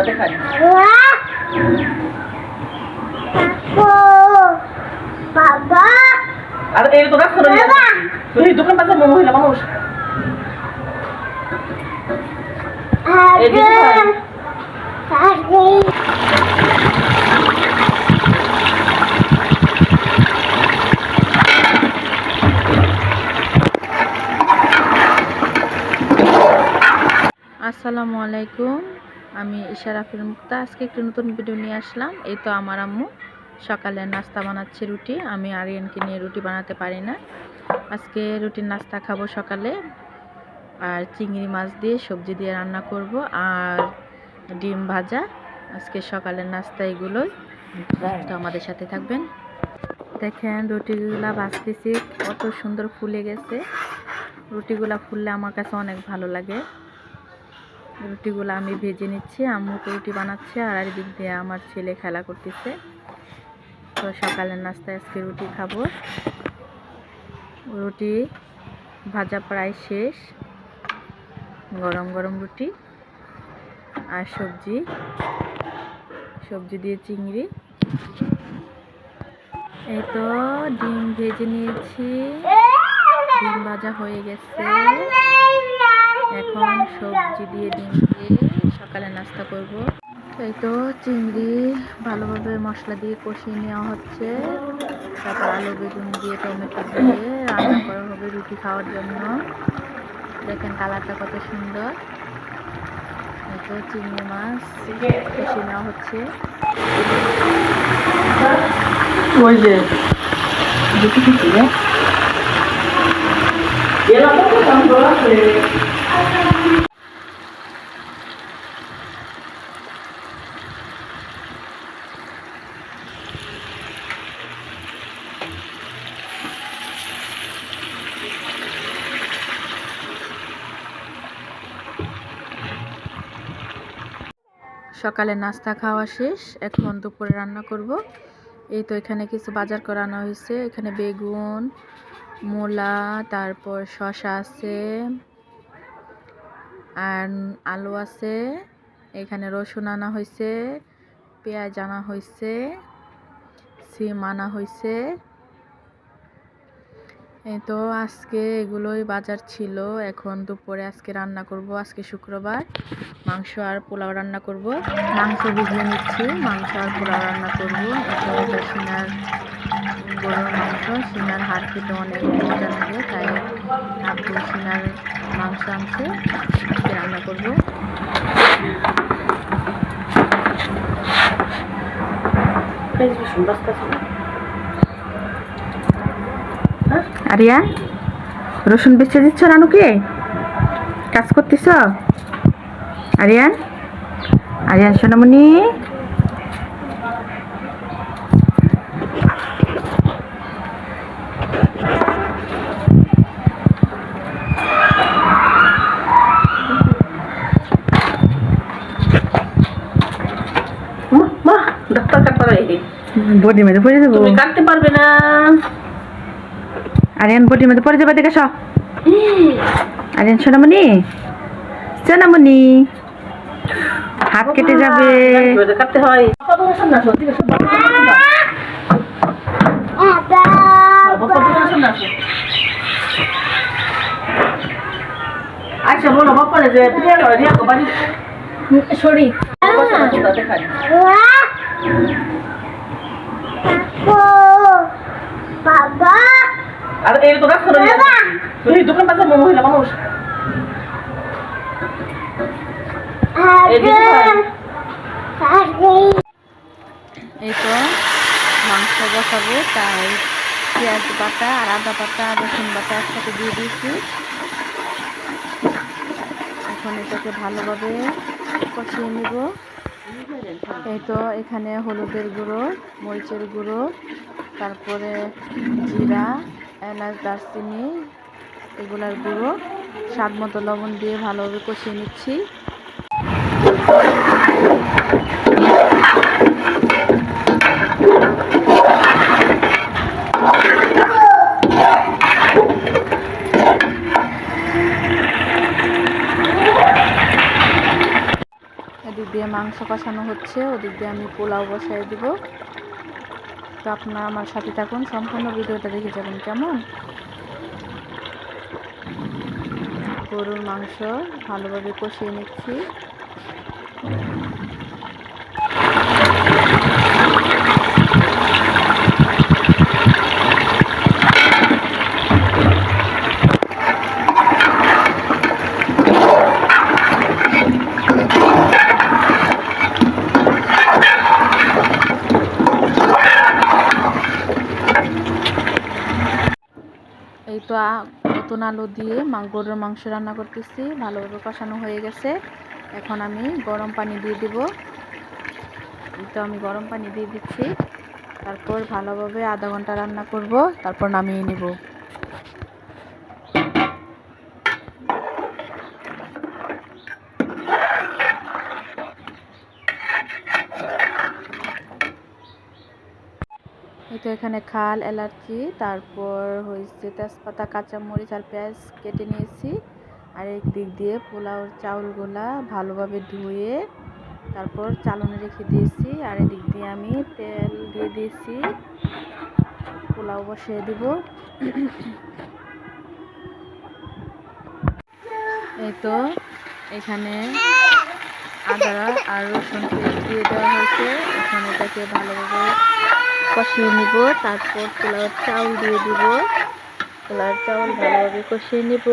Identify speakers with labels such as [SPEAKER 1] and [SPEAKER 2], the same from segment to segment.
[SPEAKER 1] দেখাই।
[SPEAKER 2] বাবা
[SPEAKER 1] আর এই তো রাস্তা তুই দোকান পাশে মহিলা মানুষ এই যে
[SPEAKER 3] আসসালামু আলাইকুম, আমি ইশারাফিল মুক্তা। আজকে একটু নতুন ভিডিও নিয়ে আসলাম। এই তো আমার আম্মু সকালে নাস্তা বানাচ্ছে, রুটি। আমি আরিয়ানকে নিয়ে রুটি বানাতে পারি না। আজকে রুটির নাস্তা খাবো সকালে, আর চিংড়ি মাছ দিয়ে সবজি দিয়ে রান্না করব, আর ডিম ভাজা। আজকে সকালের নাস্তা এগুলোই। তো আমাদের সাথে থাকবেন। দেখেন রুটিগুলা ভাজতেছি, কত সুন্দর ফুলে গেছে। রুটিগুলা ফুললে আমার কাছে অনেক ভালো লাগে। রুটিগুলো আমি ভেজে নিচ্ছি, আম্মু রুটি বানাচ্ছে, আর এদিক দিয়ে আমার ছেলে খেলা করতেছে। তো সকালের নাস্তায় আজকে রুটি খাবো। রুটি ভাজা প্রায় শেষ, গরম গরম রুটি আর সবজি দিয়ে চিংড়ি। এই তো ডিম ভেজে নিয়েছি, ডিম ভাজা হয়ে গেছে। এখন সবজি দিয়ে ডিম দিয়ে সকালে নাস্তা করব। এই তো চিংড়ি ভালোভাবে মশলা দিয়ে কষিয়ে নেওয়া হচ্ছে, তারপর আলু বেগুন দিয়ে টমেটো দিয়ে রান্না করা হবে রুটি খাওয়ার জন্য। দেখেন কালারটা কত সুন্দর। এই তো চিংড়ি মাছ কষিয়ে নেওয়া হচ্ছে।
[SPEAKER 1] ওই যে
[SPEAKER 3] সকালে নাস্তা খাওয়া শেষ, এখন দুপুরে রান্না করব। এই তো এখানে কিছু বাজার করানো হয়েছে। এখানে বেগুন, মূলা, তারপর শসা আছে, আর আলু আছে। এখানে রসুন আনা হয়েছে, পেঁয়াজ আনা হয়েছে, সিম আনা হয়েছে। এই তো আজকে এগুলোই বাজার ছিল। এখন দুপুরে আজকে রান্না করব। আজকে শুক্রবার, মাংস আর পোলাও রান্না করব। মাংস ভিজিয়ে নিচ্ছি, মাংস আর পোলাও রান্না করব। এটা সিনার গরুর মাংস, সিনার হাড় খেতে অনেক মজা লাগে, তাই আব্বু সিনার মাংস আনছে, আজকে রান্না করব। আরিয়া রসুন বেচে দিচ্ছ রানুকে? কাজ করতেছ আরিয়ান? আরিয়ান সোনামণি,
[SPEAKER 1] ডাক্তার কাটতে
[SPEAKER 3] বডির মধ্যে পড়ে যাবো।
[SPEAKER 1] তুমি কাটতে পারবে না।
[SPEAKER 3] আরিয়ান বডির মধ্যে পড়ে যাবে, দেখে সব। আরিয়ান সোনামণি, সোনামণি হাত কেটে যাবে।
[SPEAKER 1] কাটতে হয়। আচ্ছা বলো বাপারে যে
[SPEAKER 2] সরি
[SPEAKER 1] দেখাই।
[SPEAKER 2] বাবা
[SPEAKER 1] আর এই তো রাস্তা তুই দোকান পাশে মহিলা মানুষ
[SPEAKER 3] এই তো মাংস বসাবো, তাই পেঁয়াজ বাটা আর আদা বাটা আর রসুন বাটা একসাথে দিয়ে দিয়েছি। এখন এটাকে ভালোভাবে কষিয়ে নিব। এই তো এখানে হলুদের গুঁড়ো, মরিচের গুঁড়ো, তারপরে জিরা, এলাচ, দারচিনি এগুলার গুঁড়ো, স্বাদ মতো লবণ দিয়ে ভালোভাবে কষিয়ে নিচ্ছি। দিয়ে মাংস কষানো হচ্ছে, ওদিক দিয়ে আমি পোলাও বসাই দিব। তো আপনারা আমার সাথে থাকুন, সম্পূর্ণ ভিডিওটা দেখে যাবেন কেমন। গরুর মাংস ভালোভাবে কষিয়ে নিচ্ছি। এই তো নতুন আলু দিয়ে গরুর মাংস রান্না করতেছি, ভালোভাবে কষানো হয়ে গেছে। এখন আমি গরম পানি দিয়ে দিব। তো আমি গরম পানি দিয়ে দিচ্ছি, তারপর ভালোভাবে আধা ঘন্টা রান্না করব, তারপর নামিয়ে নিব। এই তো এখানে খাল, এলাচি, তারপর হয়েছে তেজপাতা, কাঁচামরিচ আর পেঁয়াজ কেটে নিয়েছি। আর এক দিক দিয়ে পোলাওর চাউলগুলা ভালোভাবে ধুয়ে তারপর চালনে রেখে দিয়েছি। আর এদিক দিয়ে আমি তেল দিয়ে দিয়েছি, পোলাও বসিয়ে দিব। এই তো এখানে আদা আর রসুন পেস্ট দিয়ে দেওয়া হয়েছে। এখন এটাকে ভালোভাবে কষিয়ে নিব, তারপর পোলাওর চাউল দিয়ে দিব। পোলাওর চাউল ভালোভাবে কষিয়ে নিব।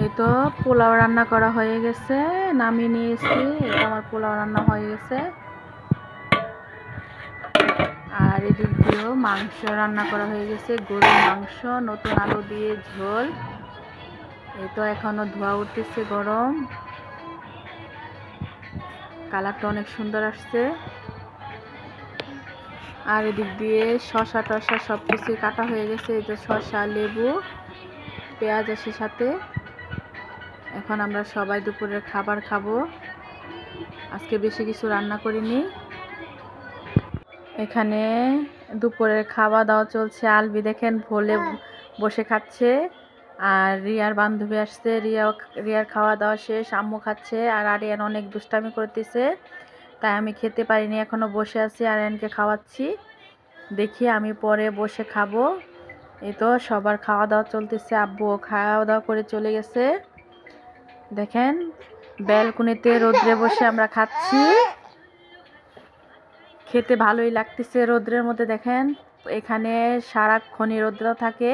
[SPEAKER 3] এই তো পোলাও রান্না করা হয়ে গেছে, নামিয়ে নিয়েছি। এটা আমার পোলাও রান্না হয়ে গেছে। আর এদিক দিয়েও মাংস রান্না করা হয়ে গেছে, গরুর মাংস, নতুন আলু দিয়ে ঝোল। এই তো এখনো ধোয়া উঠতেছে, গরম। কালারটা অনেক সুন্দর আসছে। আর এদিক দিয়ে শসা টসা সব কিছুই কাটা হয়ে গেছে। এই যে শসা, লেবু, পেঁয়াজ আছে সাথে। এখন আমরা সবাই দুপুরের খাবার খাবো। আজকে বেশি কিছু রান্না করিনি। এখানে দুপুরের খাওয়া দাওয়া চলছে। আলবি দেখেন ভোলে বসে খাচ্ছে, আর রিয়ার বান্ধবী আসছে। রিয়ার খাওয়া দাওয়া শেষ, আম্মু খাচ্ছে। আর আরিয়ান অনেক দুষ্টামি করতেছে, তাই আমি খেতে পারিনি, এখনো বসে আছি, আরিয়ানকে খাওয়াচ্ছি। দেখি আমি পরে বসে খাবো। এই তো সবার খাওয়া দাওয়া চলতেছে। আব্বুও খাওয়া দাওয়া করে চলে গেছে। দেখেন ব্যালকনিতে রোদ্রে বসে আমরা খাচ্ছি, খেতে ভালোই লাগতেছে রোদ্রের মধ্যে। দেখেন এখানে সারাক্ষণই রোদ্র থাকে।